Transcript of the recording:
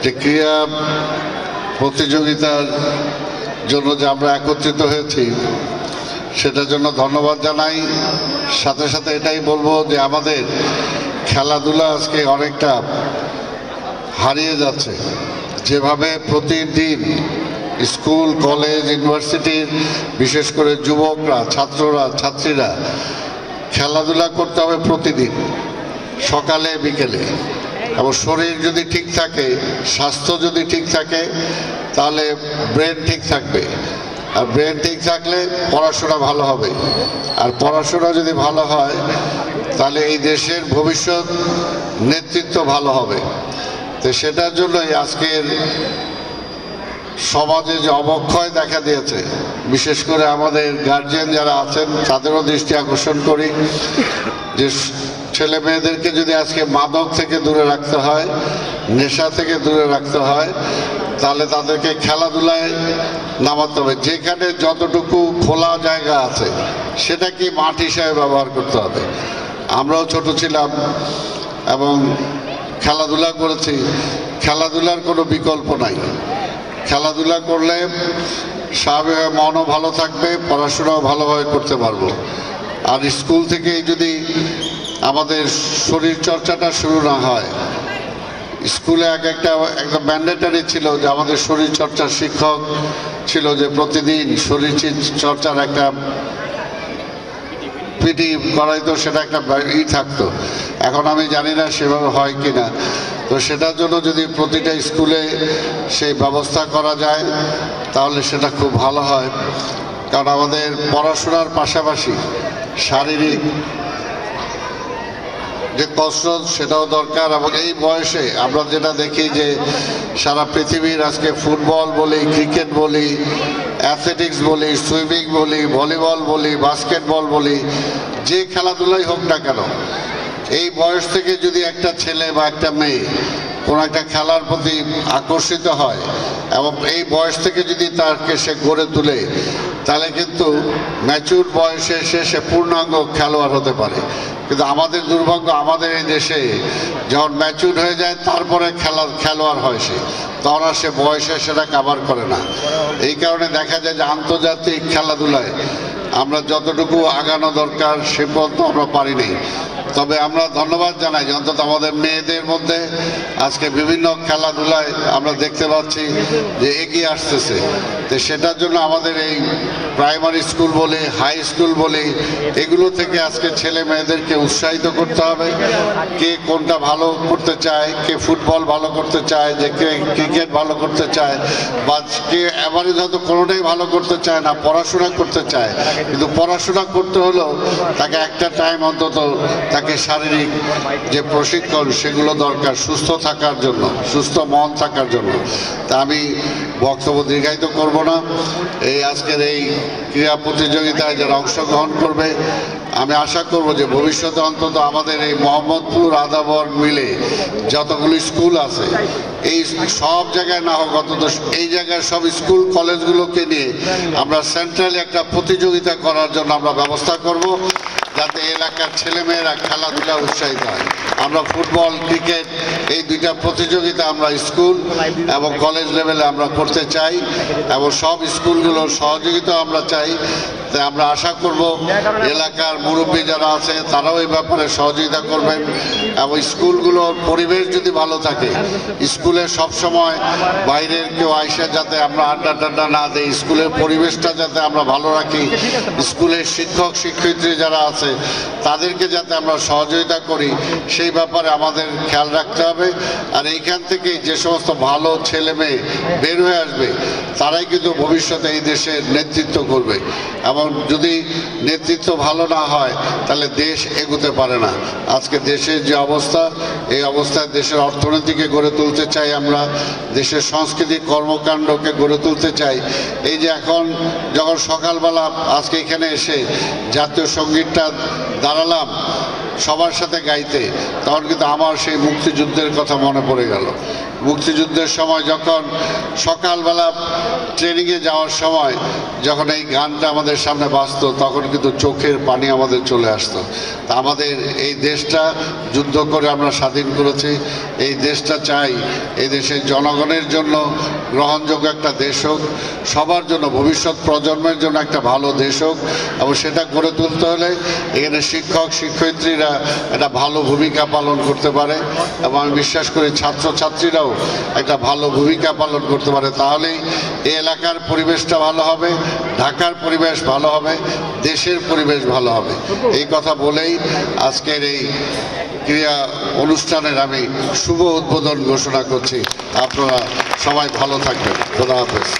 যে ক্রীড়া প্রতিযোগিতার জন্য যে আমরা একত্রিত হয়েছি সেটার জন্য ধন্যবাদ জানাই। সাথে সাথে এটাই বলবো যে আমাদের খেলাধুলা আজকে অনেকটা হারিয়ে যাচ্ছে। যেভাবে প্রতিদিন স্কুল কলেজ ইউনিভার্সিটির বিশেষ করে যুবকরা ছাত্ররা ছাত্রীরা খেলাধুলা করতে হবে প্রতিদিন সকালে বিকেলে, এবং শরীর যদি ঠিক থাকে স্বাস্থ্য যদি ঠিক থাকে তাহলে ব্রেন ঠিক থাকবে, আর ব্রেন ঠিক থাকলে পড়াশোনা ভালো হবে, আর পড়াশোনা যদি ভালো হয় তাহলে এই দেশের ভবিষ্যৎ নেতৃত্ব ভালো হবে। তো সেটার জন্যই আজকের সমাজে যে অবক্ষয় দেখা দিয়েছে, বিশেষ করে আমাদের গার্জিয়ান যারা আছেন তাদেরও দৃষ্টি আকর্ষণ করি যে ছেলে মেয়েদেরকে যদি আজকে মাদক থেকে দূরে রাখতে হয়, নেশা থেকে দূরে রাখতে হয়, তাহলে তাদেরকে খেলাধুলায় নামাতে হবে। যেখানে যতটুকু খোলা জায়গা আছে সেটাকে মাঠ হিসাবে ব্যবহার করতে হবে। আমরাও ছোট ছিলাম এবং খেলাধুলা করেছি, খেলাধুলার কোনো বিকল্প নাই। খেলাধুলা করলে স্বাভাবিক মনও ভালো থাকবে, পড়াশোনাও ভালোভাবে করতে পারবো। আর স্কুল থেকেই যদি আমাদের শরীর চর্চাটা শুরু না হয়, স্কুলে একটা ম্যান্ডেটারি ছিল যে আমাদের শরীর চর্চার শিক্ষক ছিল যে প্রতিদিন শরীর চর্চার একটা পিটি করাইতো, সেটা একটা থাকতো। এখন আমি জানি না সেভাবে হয় কি না। তো সেটার জন্য যদি প্রতিটা স্কুলে সেই ব্যবস্থা করা যায় তাহলে সেটা খুব ভালো হয়। কারণ আমাদের পড়াশোনার পাশাপাশি শারীরিক যে কসরত সেটাও দরকার। এবং এই বয়সে আমরা যেটা দেখি যে সারা পৃথিবীর আজকে ফুটবল বলি, ক্রিকেট বলি, অ্যাথলেটিক্স বলি, সুইমিং বলি, ভলিবল বলি, বাস্কেটবল বলি, যে খেলাধুলাই হোক না কেন, এই বয়স থেকে যদি একটা ছেলে বা একটা মেয়ে কোনো একটা খেলার প্রতি আকর্ষিত হয় এবং এই বয়স থেকে যদি তাকে সে গড়ে তোলে তাহলে কিন্তু ম্যাচুর বয়সে এসে সে পূর্ণাঙ্গ খেলোয়াড় হতে পারে। কিন্তু আমাদের দুর্ভাগ্য, আমাদের এই দেশে যখন ম্যাচুর হয়ে যায় তারপরে খেলোয়াড় হয় সে, তখন আর সে বয়সে সেটা কাভার করে না। এই কারণে দেখা যায় যে আন্তর্জাতিক খেলাধুলায় আমরা যতটুকু আগানো দরকার সে পর্যন্ত আমরা পারিনি। তবে আমরা ধন্যবাদ জানাই যে অন্তত আমাদের মেয়েদের মধ্যে আজকে বিভিন্ন খেলাধুলায় আমরা দেখতে পাচ্ছি যে এগিয়ে আসতেছে। তো সেটার জন্য আমাদের এই প্রাইমারি স্কুল বলি, হাই স্কুল বলি, এগুলো থেকে আজকে ছেলে মেয়েদেরকে উৎসাহিত করতে হবে। কে কোনটা ভালো করতে চায়, কে ফুটবল ভালো করতে চায়, যে কে ক্রিকেট ভালো করতে চায়, বা কে এভারেজ হয়তো কোনোটাই ভালো করতে চায় না, পড়াশোনা করতে চায়। কিন্তু পড়াশোনা করতে হলেও তাকে একটা টাইম অন্তত তাকে শারীরিক যে প্রশিক্ষণ সেগুলো দরকার সুস্থ থাকার জন্য, সুস্থ মন থাকার জন্য। তা আমি বক্তব্য দীর্ঘায়িত করব না। এই আজকের এই ক্রীড়া প্রতিযোগিতায় যারা অংশগ্রহণ করবে, আমি আশা করব যে ভবিষ্যতে অন্তত আমাদের এই মোহাম্মদপুর আদাবর মিলে যতগুলি স্কুল আছে এই সব জায়গায় না হোক অন্তত এই জায়গায় সব স্কুল কলেজগুলোকে নিয়ে আমরা সেন্ট্রালি একটা প্রতিযোগিতা করার জন্য আমরা ব্যবস্থা করব, যাতে এলাকার ছেলেমেয়েরা খেলাধুলা উৎসাহিত হয়। আমরা ফুটবল ক্রিকেট এই দুইটা প্রতিযোগিতা আমরা স্কুল এবং কলেজ লেভেলে আমরা করতে চাই, এবং সব স্কুলগুলোর সহযোগিতা আমরা চাই। তাই আমরা আশা করব এলাকার মুরব্বী যারা আছে তারাও এই ব্যাপারে সহযোগিতা করবেন। এবং স্কুলগুলোর পরিবেশ যদি ভালো থাকে, স্কুলে সবসময় বাইরের কেউ আইসা যাতে আমরা আড্ডা টাড্ডা না দেই, স্কুলের পরিবেশটা যাতে আমরা ভালো রাখি, স্কুলের শিক্ষক শিক্ষয়িত্রী যারা আছে তাদেরকে যাতে আমরা সহযোগিতা করি, সেই ব্যাপারে আমাদের খেয়াল রাখতে হবে। আর এইখান থেকে যে সমস্ত ভালো ছেলে মেয়ে বের হয়ে আসবে তারাই কিন্তু ভবিষ্যতে এই দেশের নেতৃত্ব করবে। এবং যদি নেতৃত্ব ভালো না হয় তাহলে দেশ এগোতে পারে না। আজকে দেশের যে অবস্থা, এই অবস্থায় দেশের অর্থনীতিকে গড়ে তুলতে চাই আমরা, দেশের সাংস্কৃতিক কর্মকাণ্ডকে গড়ে তুলতে চাই। এই যে এখন যখন সকালবেলা আজকে এখানে এসে জাতীয় সঙ্গীতটা দাঁড়ালাম, সবার সাথে গাইতে, তখন কিন্তু আমার সেই মুক্তিযুদ্ধের কথা মনে পড়ে গেল। মুক্তিযুদ্ধের সময় যখন সকালবেলা ট্রেনিংয়ে যাওয়ার সময় যখন এই গানটা আমাদের সামনে বাজতো, তখন কিন্তু চোখের পানি আমাদের চলে আসতো। তা আমাদের এই দেশটা যুদ্ধ করে আমরা স্বাধীন করেছি। এই দেশটা চাই এই দেশের জনগণের জন্য গ্রহণযোগ্য একটা দেশ হোক, সবার জন্য, ভবিষ্যৎ প্রজন্মের জন্য একটা ভালো দেশ হোক। এবং সেটা গড়ে তুলতে হলে এখানে শিক্ষক শিক্ষয়িত্রীরা একটা ভালো ভূমিকা পালন করতে পারে, এবং আমি বিশ্বাস করি ছাত্রছাত্রীরাও একটা ভালো ভূমিকা পালন করতে পারে। তাহলেই এই এলাকার পরিবেশটা ভালো হবে, ঢাকার পরিবেশ ভালো হবে, দেশের পরিবেশ ভালো হবে। এই কথা বলেই আজকের এই ক্রীড়া অনুষ্ঠানের আমি শুভ উদ্বোধন ঘোষণা করছি। আপনারা সবাই ভালো থাকবেন। খোদা হাফেজ।